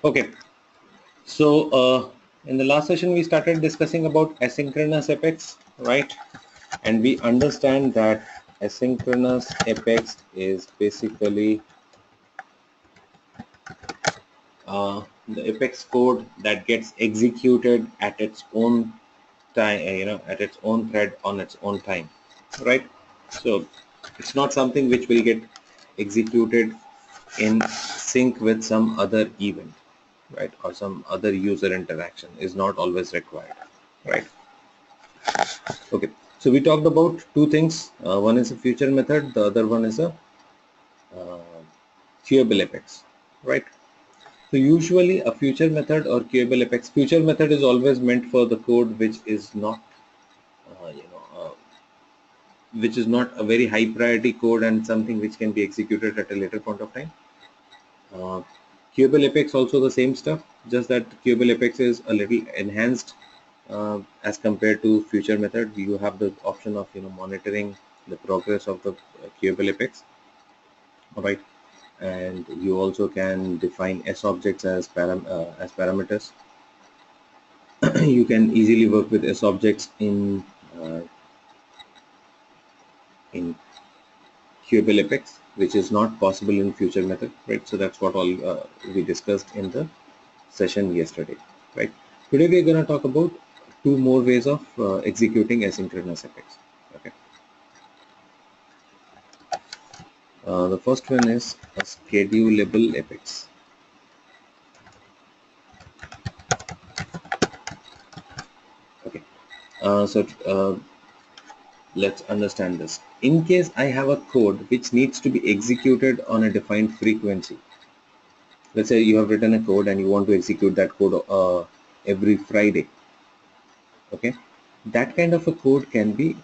Okay, so in the last session we started discussing about asynchronous apex, right? And we understand that asynchronous apex is basically the apex code that gets executed at its own time, at its own thread on its own time, right? So it's not something which will get executed in sync with some other event, right? Or some other user interaction is not always required, right? Okay, so we talked about two things. One is a future method, the other one is a queuable apex, right? So usually a future method or queuable apex, future method is always meant for the code which is not, uh, you know, uh, which is not a very high priority code and something which can be executed at a later point of time. Uh, Queuable apex also the same stuff, just that queuable apex is a little enhanced as compared to future method. You have the option of monitoring the progress of the queuable apex, all right, and you also can define S objects as parameters. You can easily work with S objects uh, in queuable apex, which is not possible in future method, right? So that's what all we discussed in the session yesterday, right? Today we're going to talk about two more ways of executing asynchronous apex. Okay. The first one is a schedulable apex. Okay. So let's understand this. In case I have a code which needs to be executed on a defined frequency, let's say you have written a code and you want to execute that code every Friday. Okay, that kind of a code can be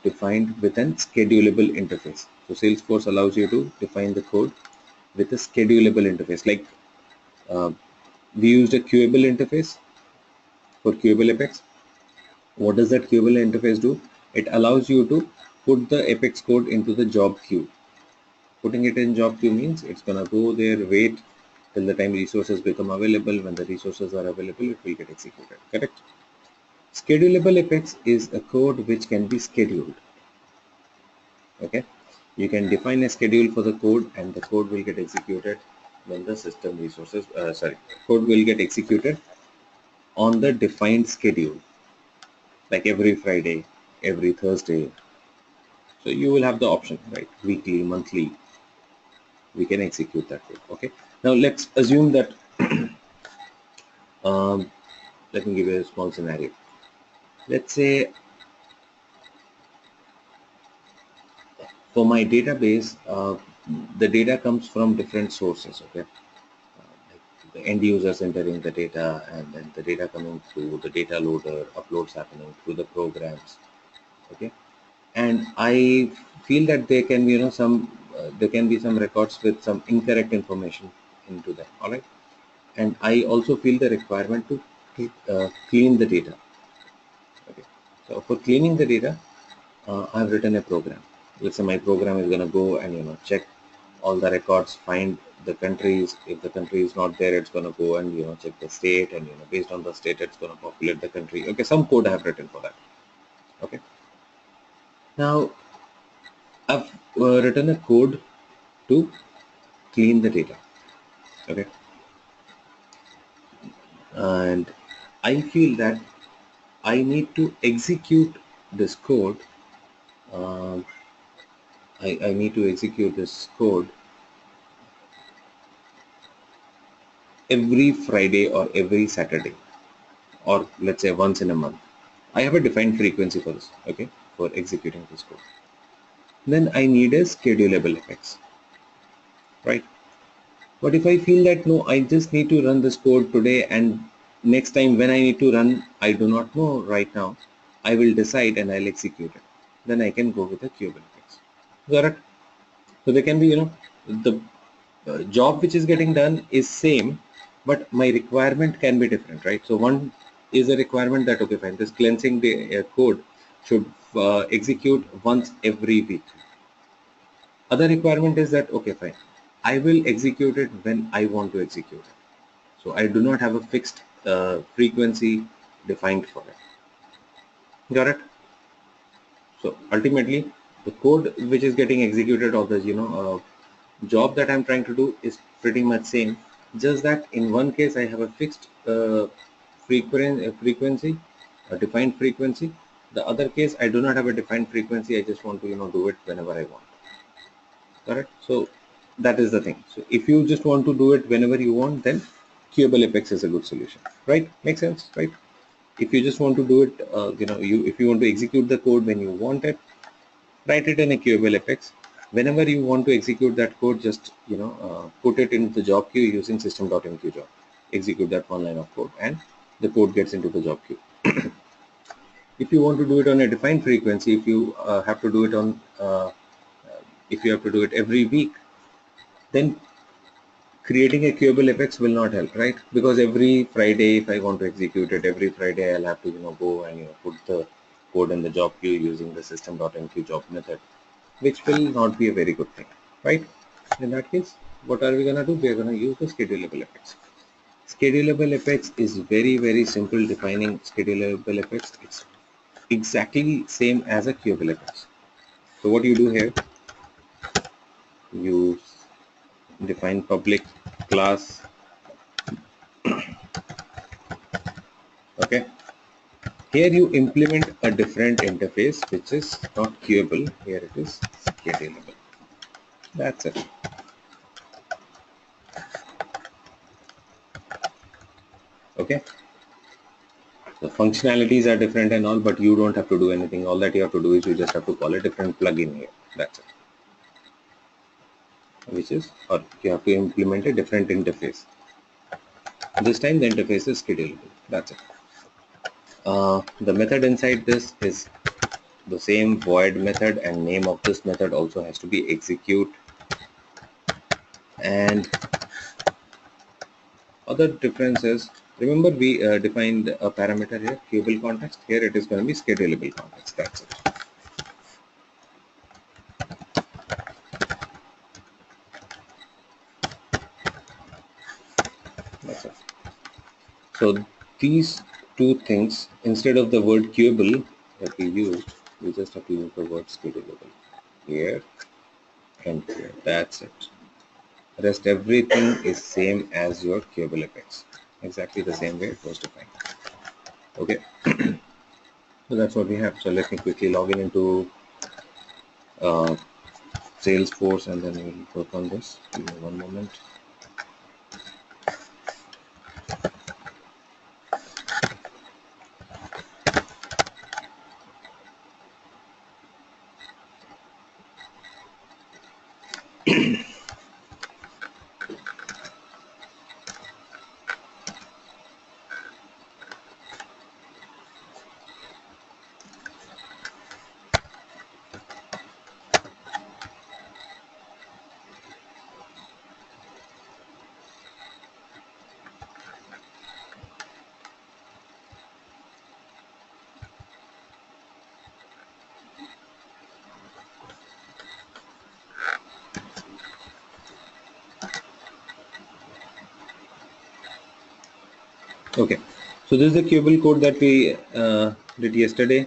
defined with an schedulable interface. So Salesforce allows you to define the code with a schedulable interface. Like uh, we used a queuable interface for queuable apex. What does that queuable interface do? It allows you to put the apex code into the job queue. Putting it in job queue means it's gonna go there, wait till the time resources become available. When the resources are available, it will get executed. Correct? Schedulable apex is a code which can be scheduled. Okay, you can define a schedule for the code and the code will get executed when the system resources code will get executed on the defined schedule, like every Friday, every Thursday. So you will have the option, right? Weekly, monthly, we can execute that code. Okay, now let's assume that um, let me give you a small scenario. Let's say for my database, the data comes from different sources. Okay, like the end users entering the data and then the data coming through the data loader, uploads happening through the programs. Okay, and I feel that there can be there can be some records with some incorrect information into them. All right, and I also feel the requirement to clean the data. Okay, so for cleaning the data, I've written a program. Let's say my program is going to go and check all the records, find the countries. If the country is not there, it's going to go and check the state, and based on the state, it's going to populate the country. Okay, some code I have written for that. Okay, now I've written a code to clean the data. Okay, and I feel that I need to execute this code. Um, I need to execute this code every Friday or every Saturday, or let's say once in a month. I have a defined frequency for this, okay, for executing this code. Then I need a schedulable apex, right? But if I feel that no, I just need to run this code today and next time when I need to run, I do not know right now, I will decide and I'll execute it. Then I can go with a queuable apex. Got it? So there can be, the job which is getting done is same, but my requirement can be different, right? So one is a requirement that, okay, fine, this cleansing the code should execute once every week. Other requirement is that, okay, fine, I will execute it when I want to execute it. So I do not have a fixed frequency defined for it. Got it? So ultimately, the code which is getting executed, or the job that I'm trying to do, is pretty much same. Just that in one case I have a fixed frequency, a defined frequency. The other case I do not have a defined frequency. I just want to do it whenever I want. Correct? So that is the thing. So if you just want to do it whenever you want, then Queueable Apex is a good solution, right? Makes sense, right? If you just want to do it, if you want to execute the code when you want it, write it in a Queueable Apex. Whenever you want to execute that code, just put it in the job queue using system.enqueueJob. Execute that one line of code, and the code gets into the job queue. If you want to do it on a defined frequency, if you have to do it on, if you have to do it every week, then creating a Queueable Apex will not help, right? Because every Friday, if I want to execute it, every Friday I'll have to go and put the code in the job queue using the system.enqueueJob method, which will not be a very good thing, right? In that case, what are we gonna do? We are gonna use the schedulable Apex. Schedulable Apex is very, very simple defining schedulable Apex. It's exactly same as a Queueable Apex. So what you do here, you define public class, okay. Here you implement a different interface which is not queueable. Here it is schedulable. That's it. Okay. The functionalities are different and all, but you don't have to do anything. All that you have to do is you just have to call a different plugin here. That's it. Which is, or you have to implement a different interface. This time the interface is schedulable. That's it. The method inside this is the same void method, and name of this method also has to be execute. And other differences, remember we defined a parameter here, queueable context. Here it is going to be schedulable context. That's it. That's it. So these two things, instead of the word queueable that we used, we just have to use the word schedulable here and here. That's it. Rest everything is same as your queueable Apex. Exactly the same way it was defined. Okay. So that's what we have. So let me quickly log in into Salesforce, and then we'll work on this. Give me one moment. Okay, so this is the queueable code that we did yesterday.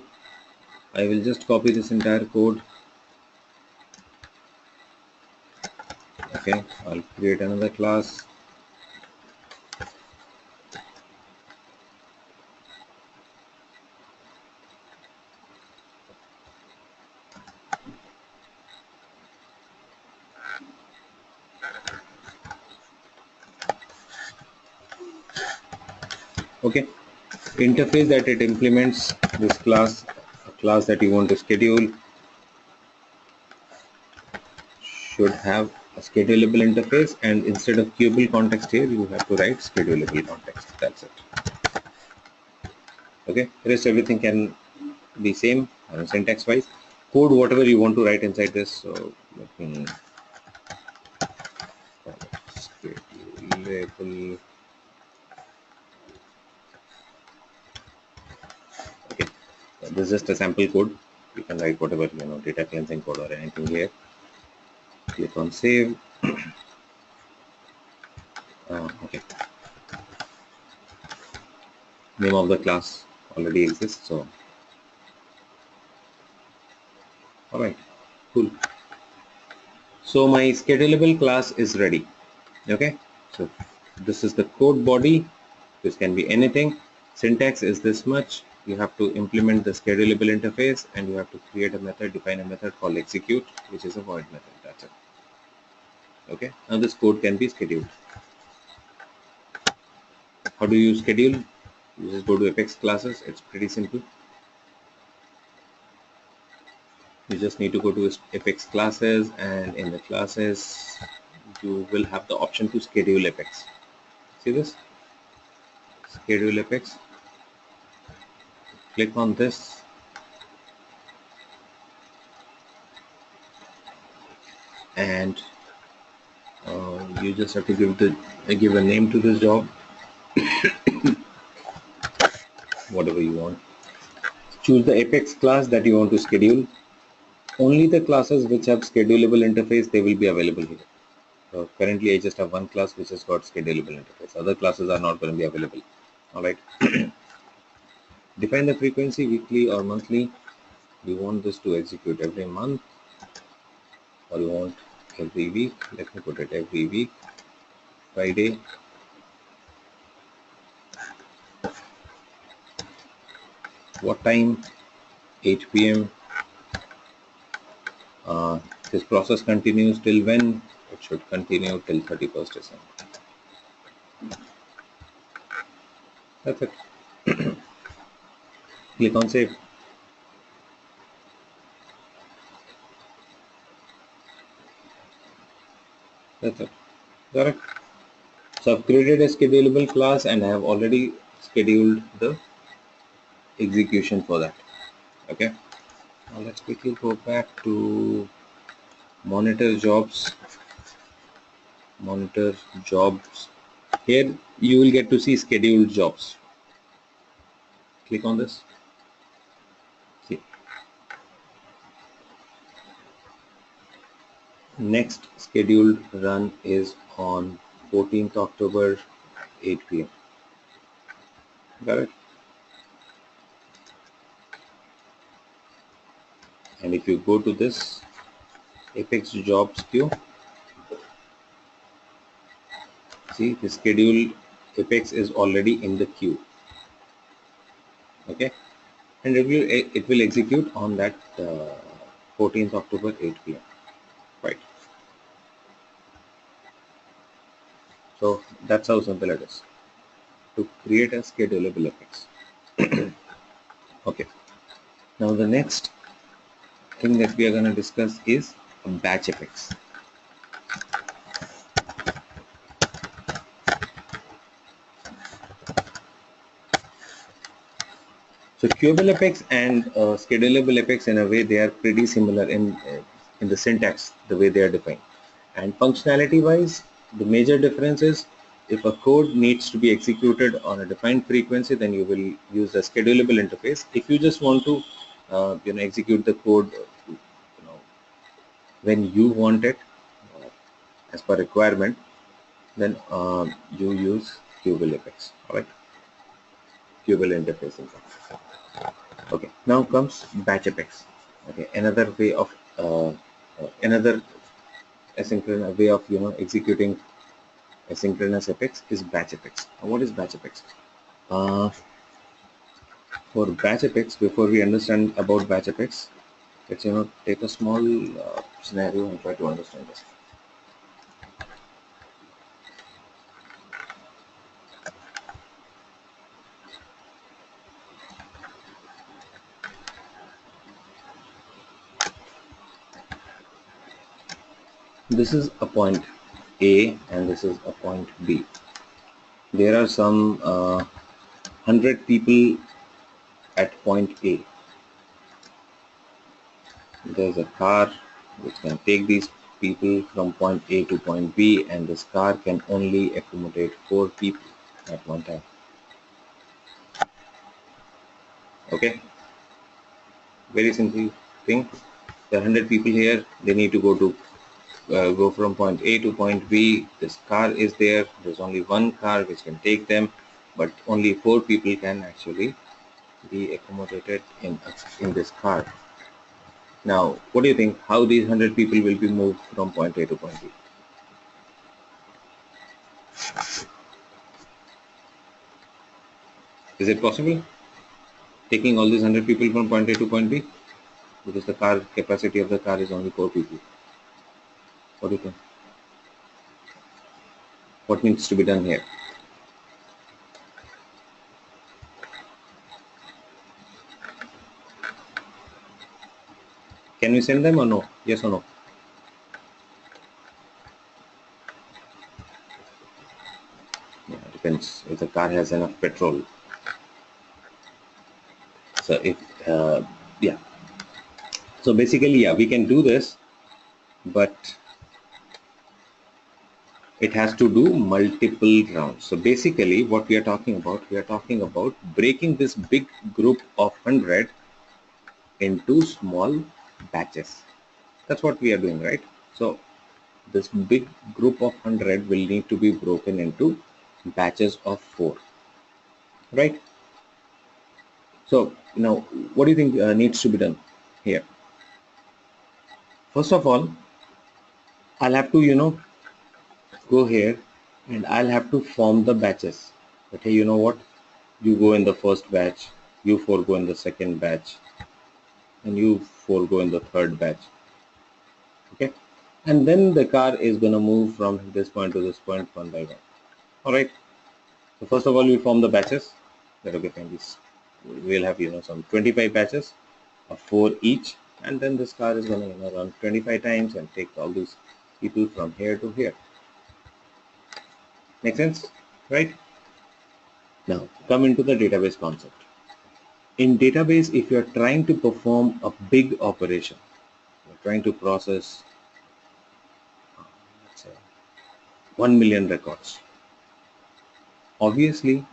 I will just copy this entire code. Okay, I'll create another class. Okay, interface that it implements this class, a class that you want to schedule, should have a schedulable interface, and instead of queueable context here you have to write schedulable context. That's it. Okay, rest everything can be same syntax wise. Code whatever you want to write inside this. So let me schedulable. Okay, so this is just a sample code. You can write whatever data cleansing code or anything here. Click on save. name of the class already exists. So all right, cool. So my schedulable class is ready. Okay, so this is the code body. This can be anything. Syntax is this much. You have to implement the schedulable interface, and you have to create a method, define a method called execute, which is a void method. That's it. Okay, now this code can be scheduled. How do you schedule? You just go to Apex classes. It's pretty simple. You just need to go to Apex classes, and in the classes you will have the option to schedule Apex. See this? Schedule Apex. Click on this, and you just have to give a name to this job, whatever you want. Choose the Apex class that you want to schedule. Only the classes which have schedulable interface, they will be available here. So currently I just have one class which has got schedulable interface. Other classes are not going to be available. All right. Define the frequency, weekly or monthly. You want this to execute every month, or you want every week? Let me put it every week, Friday. What time? 8 p.m. This process continues till when? It should continue till 31st December. That's it. Click on save. That's it. Got it. So I've created a schedulable class, and I have already scheduled the execution for that. Okay. Now let's quickly go back to monitor jobs. Monitor jobs. Here you will get to see scheduled jobs. Click on this. See. Next scheduled run is on 14th October, 8 p.m. Got it? And if you go to this Apex jobs queue, see the scheduled Apex is already in the queue. Okay, and it will execute on that 14th October 8 p.m. Right. So that's how simple it is to create a schedulable Apex. Okay. Now the next thing that we are going to discuss is a batch Apex. So queuable Apex and schedulable Apex, in a way, they are pretty similar in the syntax, the way they are defined. And functionality wise, the major difference is if a code needs to be executed on a defined frequency, then you will use a schedulable interface. If you just want to execute the code when you want it as per requirement, then you use queuable Apex. All right, queuable interface. Okay, now comes batch Apex. Okay, another way of another asynchronous way of executing asynchronous Apex is batch Apex. Now, what is batch Apex? For batch Apex, before we understand about batch Apex, let's take a small scenario and try to understand this. This is a point A and this is a point B. There are some 100 people at point A. There's a car which can take these people from point A to point B, and this car can only accommodate 4 people at one time. Okay, very simple thing. There are 100 people here. They need to go from point A to point B. This car is there. There's only one car which can take them. but only 4 people can actually be accommodated in this car. Now, what do you think? How these 100 people will be moved from point A to point B? Is it possible? Taking all these 100 people from point A to point B? Because the car capacity of the car is only 4 people. What do you think? What needs to be done here? Can we send them or no? Yes or no? Yeah, depends if the car has enough petrol. So if yeah, so basically, yeah, we can do this, but it has to do multiple rounds. So basically what we are talking about breaking this big group of 100 into small batches. That's what we are doing, right? So this big group of 100 will need to be broken into batches of 4, right? So now what do you think needs to be done here? First of all, I'll have to go here and I'll have to form the batches. Okay, you know what, you go in the first batch, you 4 go in the second batch, and you 4 go in the third batch. Okay, and then the car is going to move from this point to this point one by one. All right, so first of all we form the batches. That okay, fine, this we'll have some 25 batches of 4 each, and then this car is going to run 25 times and take all these people from here to here. Make sense, right? Now come into the database concept. In database, if you are trying to perform a big operation, you're trying to process let's say 1 million records, obviously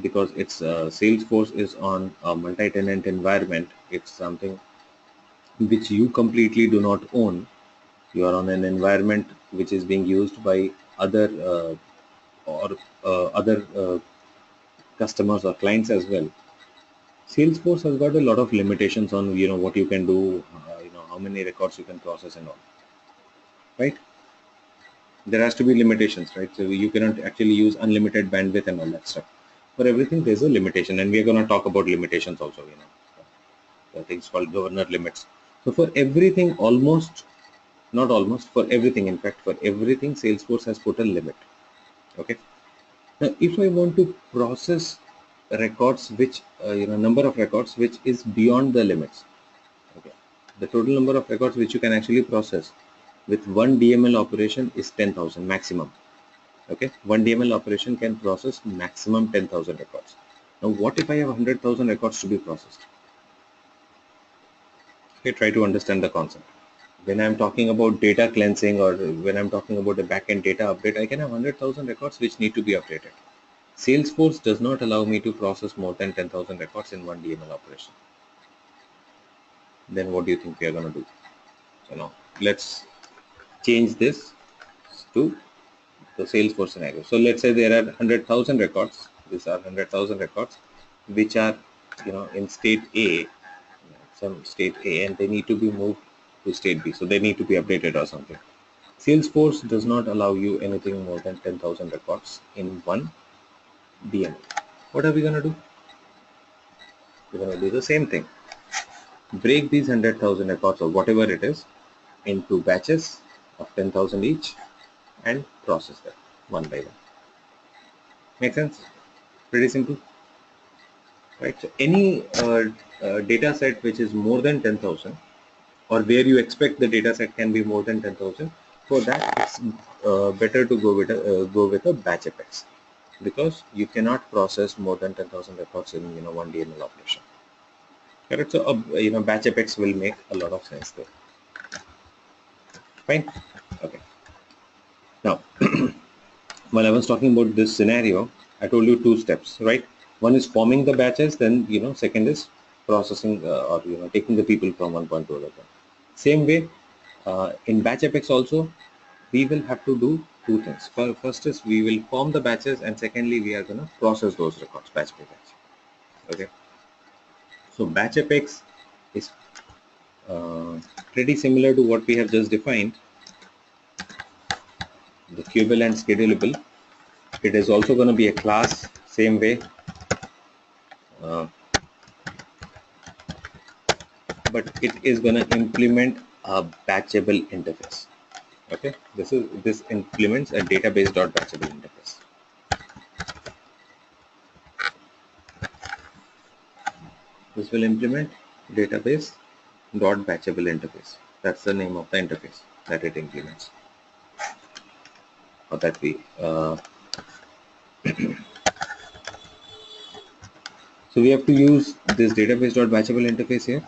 because it's Salesforce is on a multi-tenant environment, it's something which you completely do not own. You are on an environment which is being used by other or other customers or clients as well. Salesforce has got a lot of limitations on what you can do, how many records you can process and all, right? There has to be limitations, right? So you cannot actually use unlimited bandwidth and all that stuff. For everything, there's a limitation, and we are going to talk about limitations also. There are things called governor limits. So for everything, not almost, for everything, in fact, for everything, Salesforce has put a limit. Okay. Now, if I want to process records, which number of records which is beyond the limits, okay, the total number of records which you can actually process with one DML operation is 10,000 maximum. Okay, one DML operation can process maximum 10,000 records. Now, what if I have 100,000 records to be processed? Okay, try to understand the concept. When I'm talking about data cleansing or when I'm talking about a backend data update, I can have 100,000 records which need to be updated. Salesforce does not allow me to process more than 10,000 records in one DML operation. Then what do you think we are going to do? So now let's change this to the Salesforce scenario. So let's say there are 100,000 records. These are 100,000 records which are in state A, some state A, and they need to be moved to state B. So they need to be updated or something. Salesforce does not allow you anything more than 10,000 records in one DML. What are we going to do? We're going to do the same thing. Break these 100,000 records or whatever it is into batches of 10,000 each and process them one by one. Make sense? Pretty simple, right? So any data set which is more than 10,000 or where you expect the data set can be more than 10,000, for that it's better to go with a batch apex, because you cannot process more than 10,000 records in one DML operation. Correct? So batch apex will make a lot of sense there. Fine. Okay. Now, while I was talking about this scenario, I told you 2 steps, right? One is forming the batches, then second is processing or taking the people from one point to another. Same way in batch apex also, we will have to do two things. First is we will form the batches, and secondly we are going to process those records batch by batch. Okay, so batch apex is pretty similar to what we have just defined, the queuable and schedulable. It is also going to be a class, same way, but it is going to implement a batchable interface. Okay, this implements a database.batchable interface. This will implement database.batchable interface. That's the name of the interface that it implements, or that we. So we have to use this database.batchable interface here.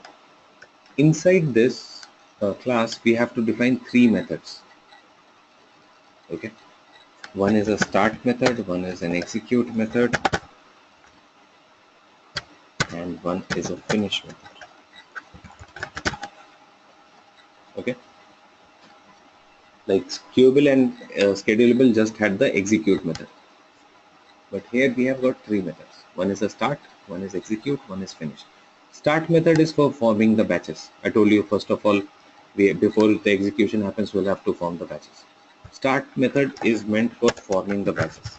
Inside this class, we have to define three methods. Okay, one is a start method, one is an execute method, and one is a finish method. Okay, like queuable and schedulable just had the execute method, but here we have got three methods. One is a start, one is execute, one is finish. Start method is for forming the batches. I told you, first of all, before the execution happens, we'll have to form the batches. Start method is meant for forming the batches.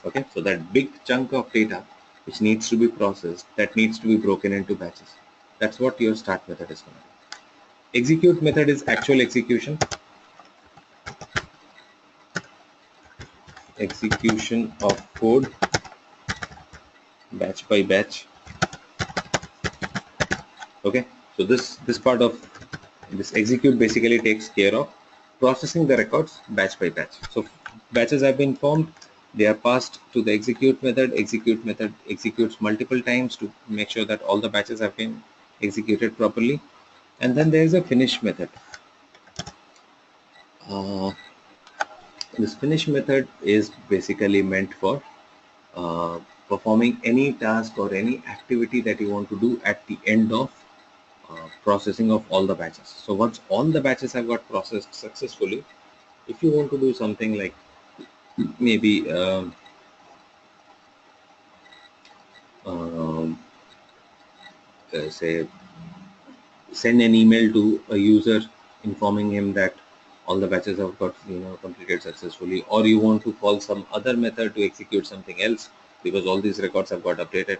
Okay, so that big chunk of data which needs to be processed, that needs to be broken into batches. That's what your start method is going to do. Execute method is actual execution. Execution of code batch by batch. Okay, so this part of this execute basically takes care of processing the records batch by batch. So batches have been formed, they are passed to the execute method. Execute method executes multiple times to make sure that all the batches have been executed properly, and then there is a finish method. This finish method is basically meant for performing any task or any activity that you want to do at the end of processing of all the batches. So once all the batches have got processed successfully, if you want to do something like maybe say send an email to a user informing him that all the batches have got completed successfully, or you want to call some other method to execute something else because all these records have got updated.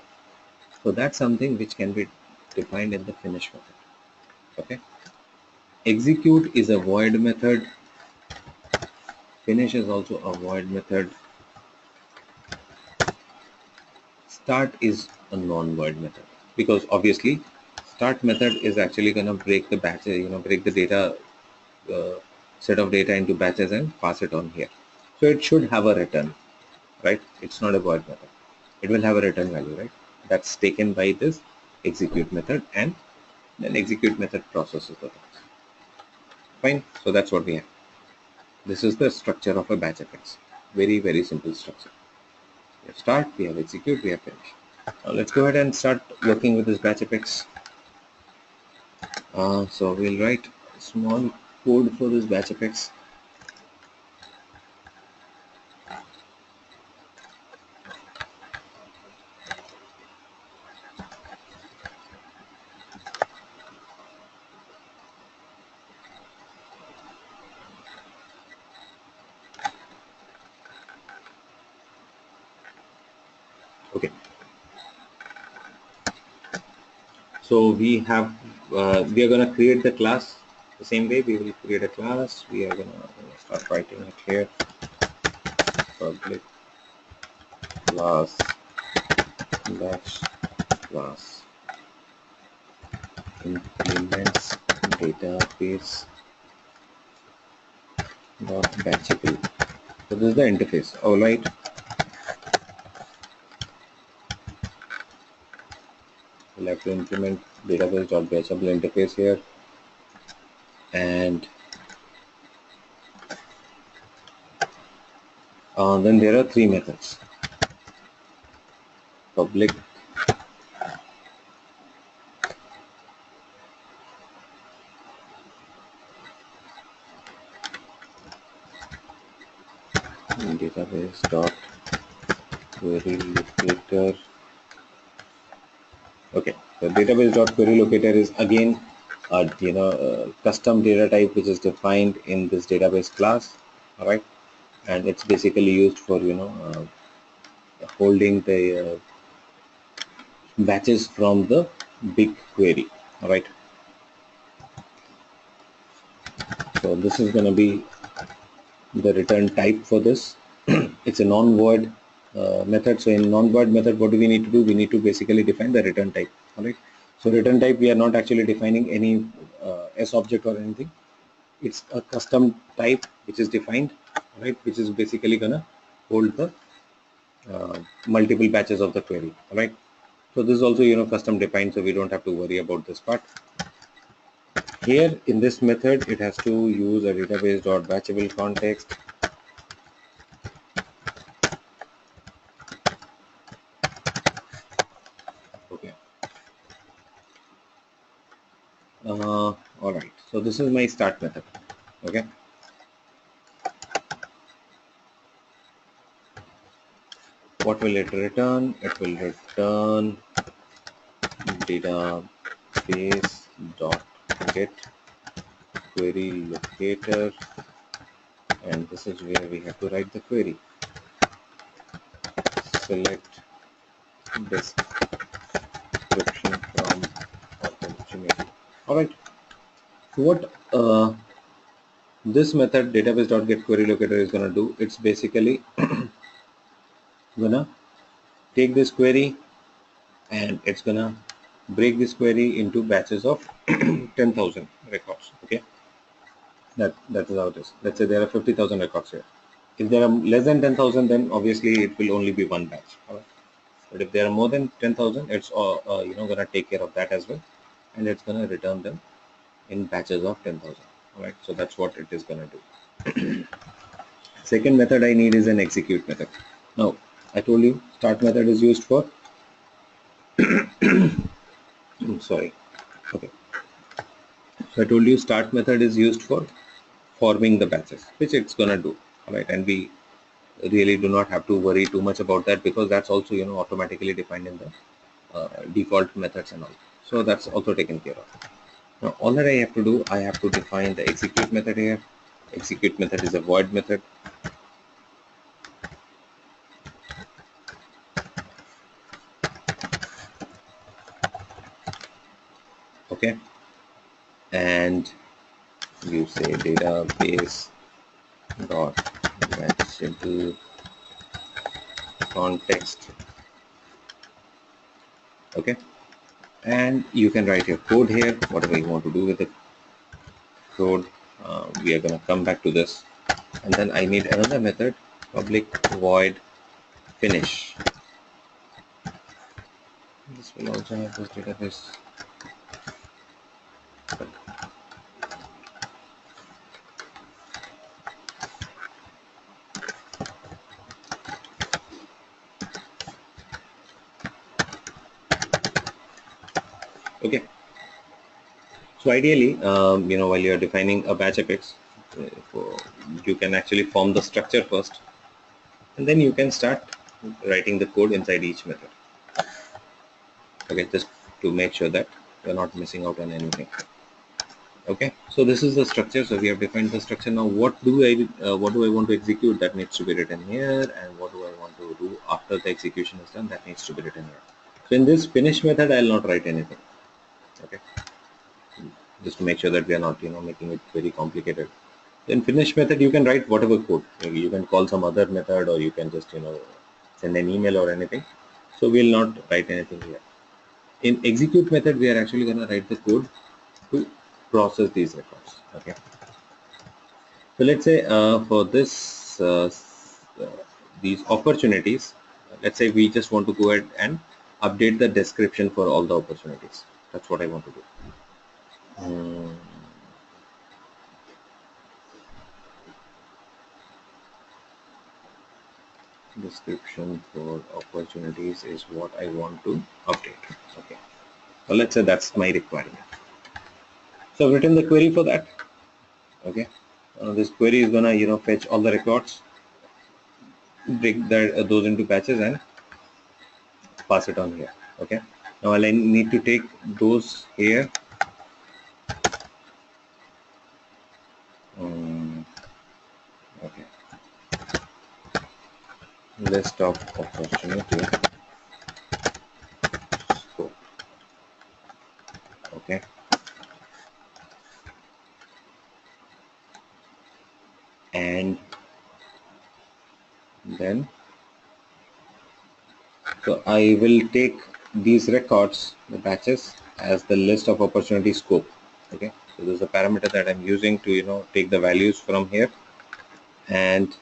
So that's something which can be defined in the finish method. Okay, execute is a void method, finish is also a void method, start is a non-void method, because obviously start method is actually going to break the batch, break the data set of data into batches and pass it on here. So it should have a return, right? It's not a void method. It will have a return value, right? That's taken by this execute method, and then execute method processes the task. Fine. So that's what we have. This is the structure of a batch effects. Very, very simple structure. We have start, we have execute, we have finish. Now let's go ahead and start working with this batch effects. So we'll write a small code for this batch effects. Okay. So we have we are going to create the class the same way. We will create a class. We are going to start writing it here. Public class batch class implements database dot batchable. So this is the interface. All right. We'll have to implement database.batchable interface here, and then there are three methods: public, database dot query locator. Okay, the database dot query locator is again a custom data type which is defined in this database class. All right, and it's basically used for holding the batches from the big query. All right, so this is going to be the return type for this. It's a non-void method. So in non-void method, what do we need to do? We need to basically define the return type. All right, so return type, we are not actually defining any S object or anything. It's a custom type which is defined, right, which is basically gonna hold the multiple batches of the query. All right, so this is also custom defined, so we don't have to worry about this part. Here in this method, it has to use a database.batchable context. Okay. All right. So this is my start method. Okay. What will it return? It will return database dot get query locator, and this is where we have to write the query. Select description from opportunity. All right. So what this method database.getQueryLocator is going to do, it's basically gonna take this query and it's gonna break this query into batches of 10,000 records. Okay, that is how it is. Let's say there are 50,000 records here. If there are less than 10,000, then obviously it will only be one batch. All right? But if there are more than 10,000, it's gonna take care of that as well, and it's gonna return them in batches of 10,000. All right, so that's what it is gonna do. Second method I need is an execute method. Now I told you start method is used for sorry. Okay, so I told you start method is used for forming the batches, which it's gonna do. All right, and we really do not have to worry too much about that because that's also automatically defined in the default methods and all. So that's also taken care of. Now all that I have to do, I have to define the execute method here. Execute method is a void method. Okay, and you say database dot batchable context. Okay, and you can write your code here, whatever you want to do with the code. We are going to come back to this, and then I need another method, public void finish. This will also have this database. Okay, so ideally while you're defining a batch apex, you can actually form the structure first, and then you can start writing the code inside each method. Okay, just to make sure that you're not missing out on anything. Okay, so this is the structure. So we have defined the structure. Now what do I want to execute? That needs to be written here, and what do I want to do after the execution is done? That needs to be written here. So in this finish method, I'll not write anything. Okay, just to make sure that we are not making it very complicated. In finish method, you can write whatever code. Maybe you can call some other method, or you can just send an email or anything. So we'll not write anything here. In execute method, we are actually going to write the code to process these records. Okay, so let's say for this these opportunities, let's say we just want to go ahead and update the description for all the opportunities. That's what I want to do. Description for opportunities is what I want to update. Okay, so let's say that's my requirement. So I've written the query for that. Okay, this query is gonna fetch all the records. break those into batches and pass it on here. Okay. Now I need to take those here. Okay. List of opportunity scope. Okay. And then so I will take these records, the batches, as the list of opportunity scope. Okay. So this is a parameter that I'm using to take the values from here, and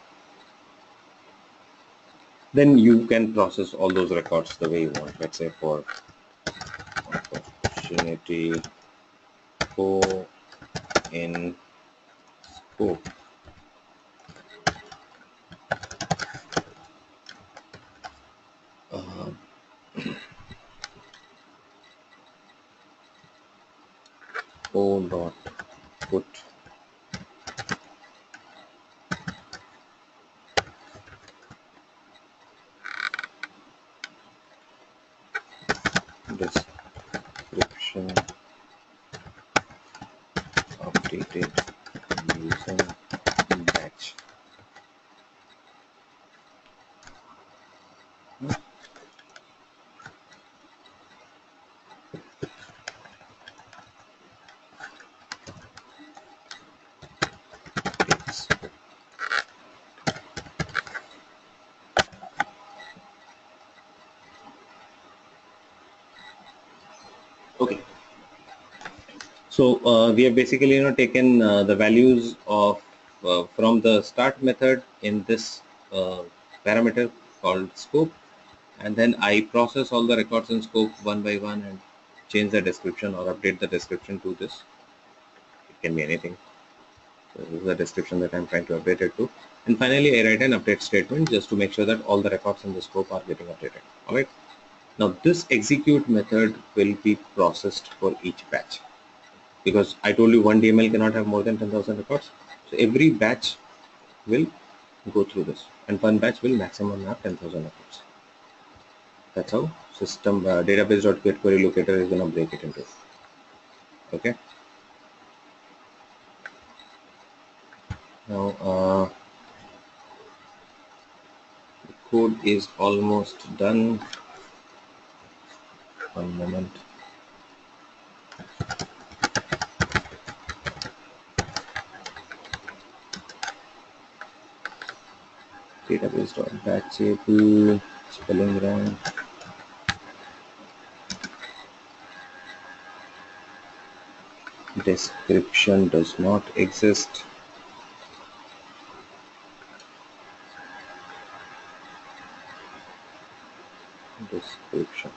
then you can process all those records the way you want. Let's say for opportunity 4 in scope. Uh, O dot put description updated using batch. Okay. So we have basically taken the values of from the start method in this parameter called scope, and then I process all the records in scope one by one and change the description or update the description to this. It can be anything. So this is the description that I'm trying to update it to. And finally, I write an update statement just to make sure that all the records in the scope are getting updated. All right. Now this execute method will be processed for each batch, because I told you one DML cannot have more than 10,000 records. So every batch will go through this, and one batch will maximum have 10,000 records. That's how system database.getQuery locator is going to break it into. Okay. Now the code is almost done. One moment. Database.batchable spelling wrong. Description does not exist. Description.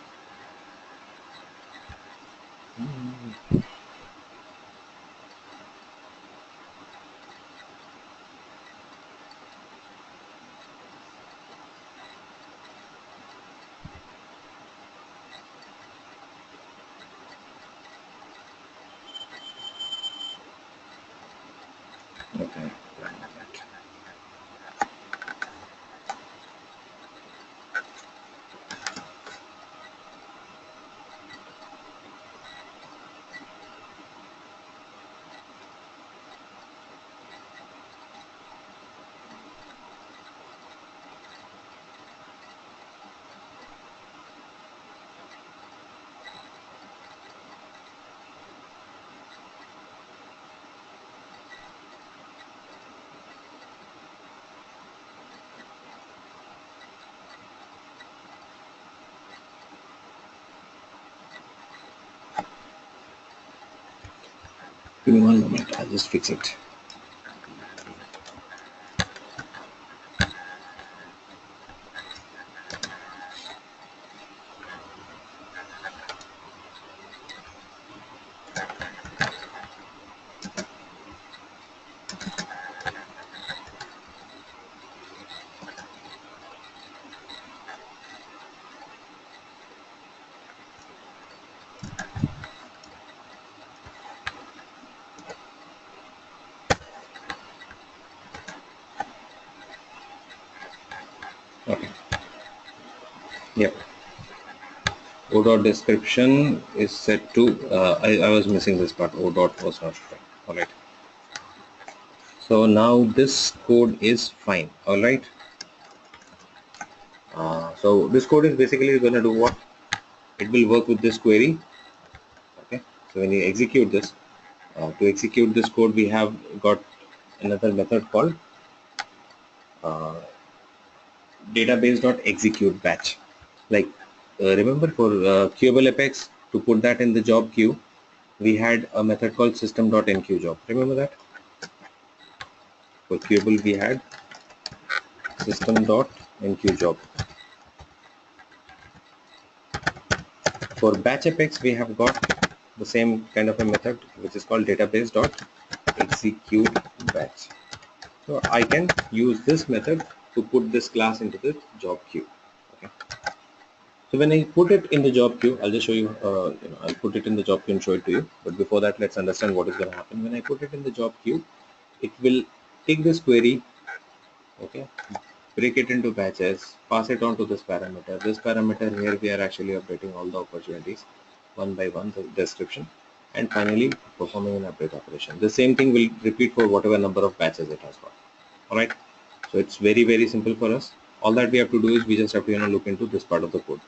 Okay. Give me one moment. I'll just fix it. Okay. Yep. O dot description is set to, I was missing this part. O dot was not fine. All right. So now this code is fine. All right. So this code is basically going to do what? It will work with this query. Okay. So when you execute this, to execute this code, we have got another method called uh, database.execute batch. Like remember for queuable apex, to put that in the job queue, we had a method called system.enqueueJob. Remember that? For queuable we had system.enqueueJob. For batch apex we have got the same kind of a method which is called database.execute batch. So I can use this method to put this class into the job queue. Okay. So when I put it in the job queue, I'll just show you, I'll put it in the job queue and show it to you. But before that, let's understand what is going to happen. When I put it in the job queue, it will take this query, okay, break it into batches, pass it on to this parameter. This parameter here, we are actually updating all the opportunities one by one, the description, and finally performing an update operation. The same thing will repeat for whatever number of batches it has got. All right. So it's very, very simple for us. All that we have to do is we just have to look into this part of the code,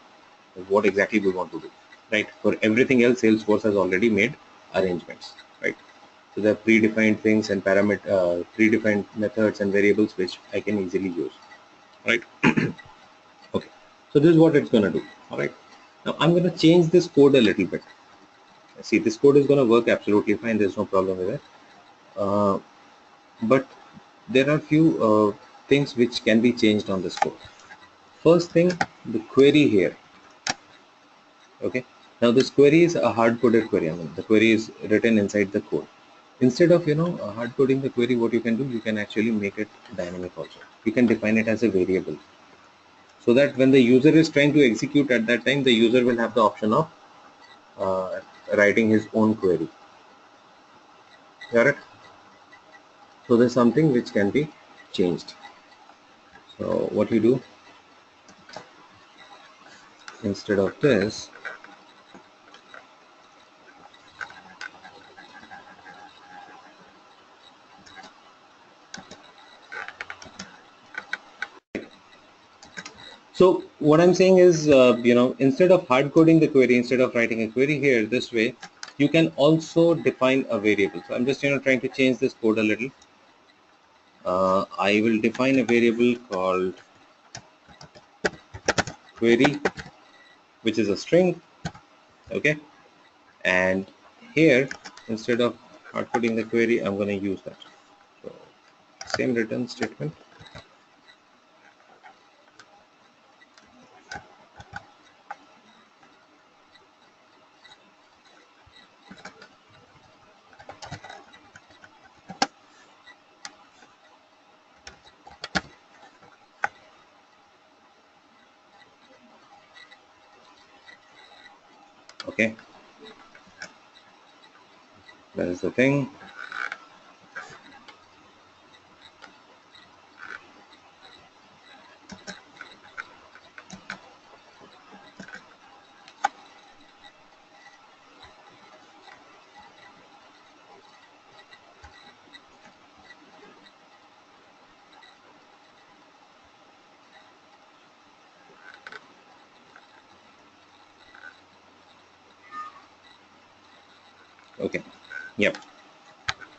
what exactly we want to do, right? For everything else, Salesforce has already made arrangements, right? So there are predefined things and predefined methods and variables which I can easily use, right? Okay, so this is what it's going to do. All right, now I'm going to change this code a little bit. See, this code is going to work absolutely fine, there's no problem with it, uh, but there are few things which can be changed on this code. First thing, the query here. Okay, now this query is a hard-coded query. I mean, the query is written inside the code. Instead of hard coding the query, what you can do, you can actually make it dynamic also. You can define it as a variable, so that when the user is trying to execute at that time, the user will have the option of writing his own query. Got it? So there's something which can be changed. So what you do, instead of this, so what I'm saying is, instead of hard coding the query, instead of writing a query here this way, you can also define a variable. So I'm just trying to change this code a little. I will define a variable called query, which is a string. Okay, and here, instead of hard coding the query, I'm going to use that. So same return statement. Okay, that is the thing. Okay, yep.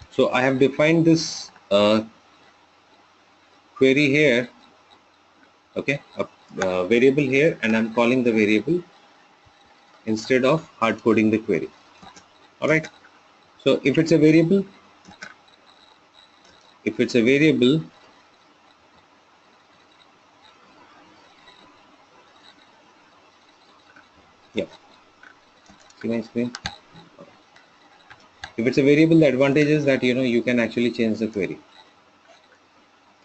So I have defined this query here. Okay, a variable here, and I'm calling the variable instead of hard coding the query. All right. So if it's a variable, yeah. See my screen. If it's a variable, the advantage is that you can actually change the query.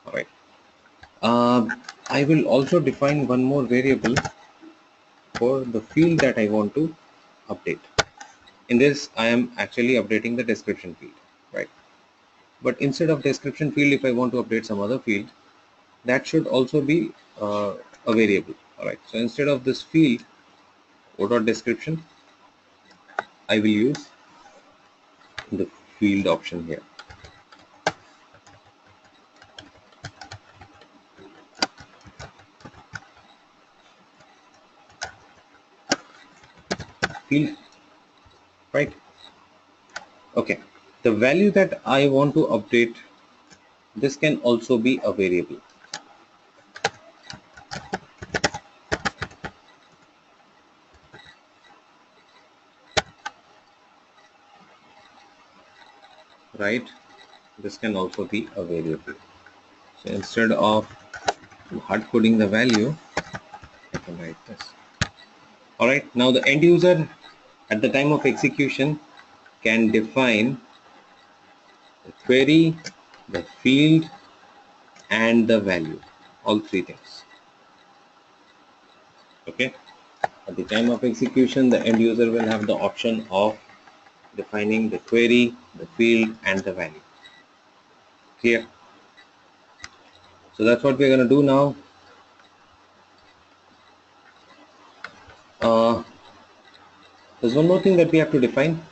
All right. I will also define one more variable for the field that I want to update. In this, I am actually updating the description field, right? But instead of description field, if I want to update some other field, that should also be a variable. All right, so instead of this field auto description, I will use the field option here. Field, right? Okay, the value that I want to update, this can also be a variable. Right, this can also be a variable. So instead of hard coding the value, I can write this. All right, now the end user at the time of execution can define the query, the field, and the value, all three things. Okay, at the time of execution, the end user will have the option of defining the query, the field, and the value. Clear? So that's what we're going to do now. There's one more thing that we have to define.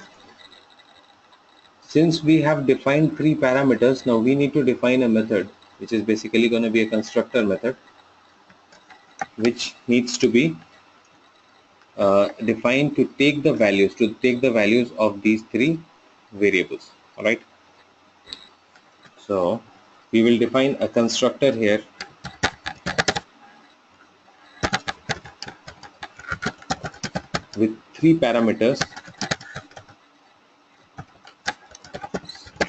Since we have defined three parameters, now we need to define a method, which is basically going to be a constructor method, which needs to be defined to take the values of these three variables. All right. So we will define a constructor here with three parameters: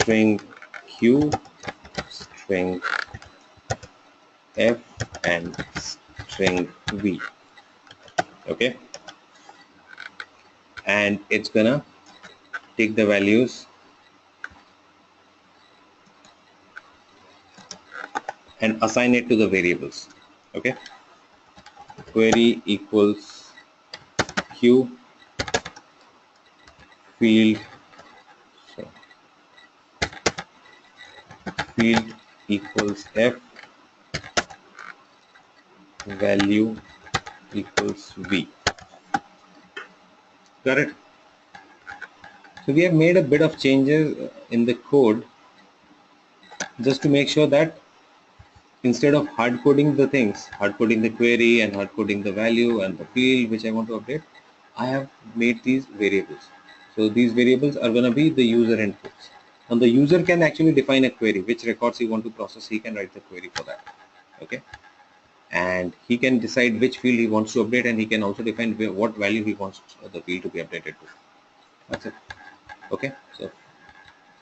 string q, string f, and string v. Okay, and it's gonna take the values and assign it to the variables. Okay, query equals q, field equals f, value equals v. Got it? So we have made a bit of changes in the code just to make sure that instead of hard coding the things, hard coding the query and hard coding the value and the field which I want to update, I have made these variables. So these variables are going to be the user inputs. And the user can actually define a query, which records he want to process, he can write the query for that. Okay. And he can decide which field he wants to update, and he can also define what value he wants the field to be updated to. That's it. Okay. So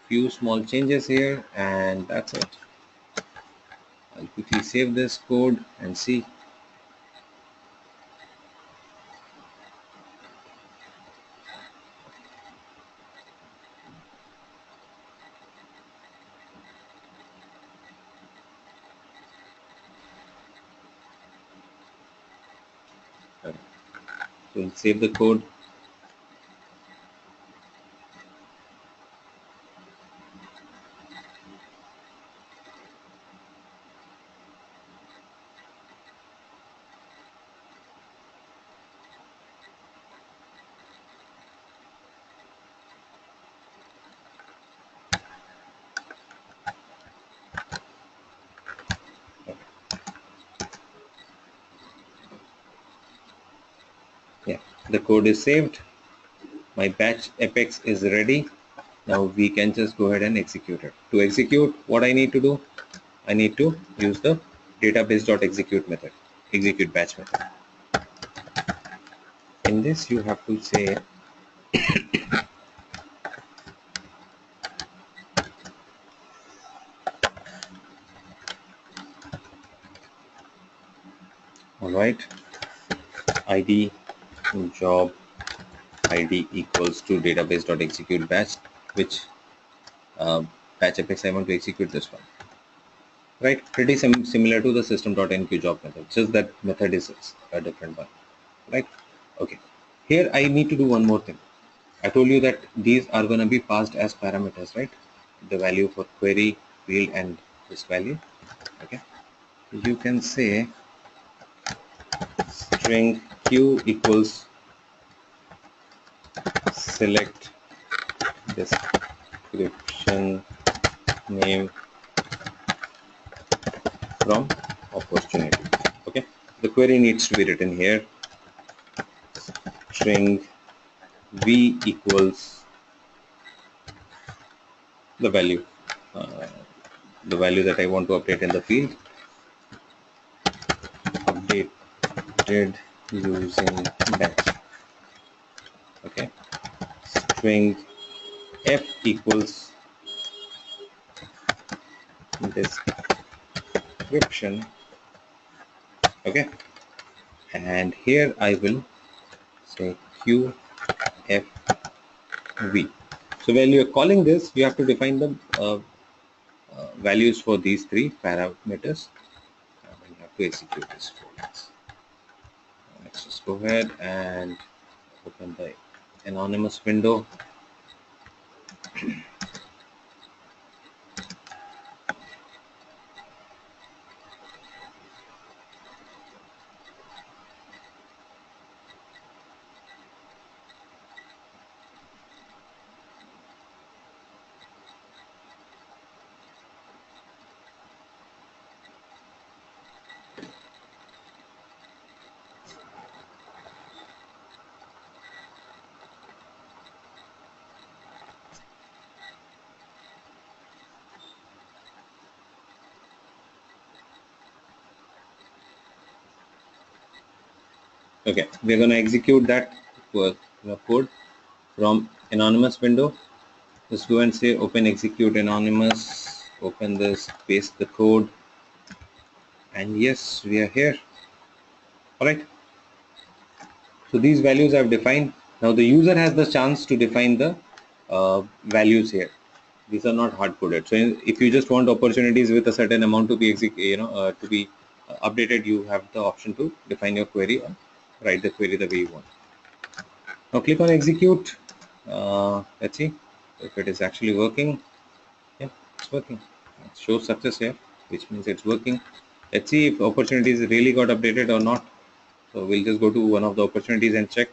few small changes here, and that's it. I'll quickly save this code and see. So we'll save the code. Yeah, the code is saved. My batch apex is ready. Now we can just go ahead and execute it. To execute, what I need to do, I need to use the database.execute method, execute batch method. In this, you have to say all right, id job id equals to database.execute batch, which batch apex I want to execute this one. Right, pretty similar to the system.enqueue job method, just that method is a different one. Right. Okay. Here I need to do one more thing. I told you that these are going to be passed as parameters, right? The value for query, field, and this value. Okay. you can say string q equals select description name from opportunity. Okay, the query needs to be written here. String v equals the value that I want to update in the field, updated using batch. Okay, string f equals description. Okay, and here I will say qfv. So when you are calling this, you have to define the values for these three parameters, and you have to execute this code. Let's just go ahead and open the anonymous window. Okay, we're going to execute that code from anonymous window. Just go and say open execute anonymous, open this, paste the code, and yes, we are here. All right, so these values I've defined. Now the user has the chance to define the values here. These are not hard coded. So if you just want opportunities with a certain amount to be updated, you have the option to define your query or write the query the way you want. Now click on execute. Let's see if it is actually working. Yeah, it's working. It shows success here, which means it's working. Let's see if opportunities really got updated or not. So we'll just go to one of the opportunities and check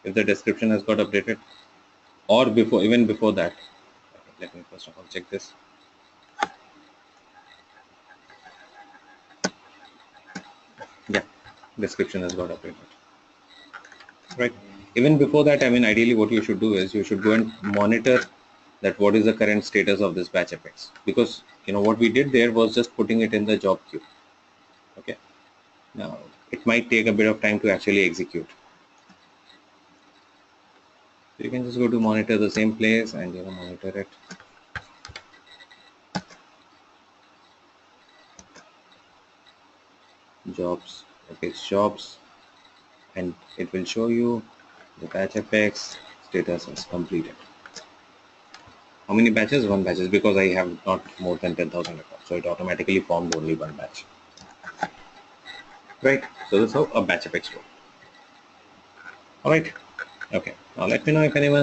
if the description has got updated, or even before that. Okay, let me first of all check this. Yeah, description has got updated. Right. Even before that, I mean, ideally what you should do is you should go and monitor that what is the current status of this batch effects, because what we did there was just putting it in the job queue. Okay, now it might take a bit of time to actually execute. So you can just go to monitor the same place and monitor it. Jobs, okay, jobs, and it will show you the batch effects status is completed. How many batches? One batches, because I have not more than 10,000 records, so it automatically formed only one batch. Right, so that's how a batch effects work. All right, okay, now let me know if anyone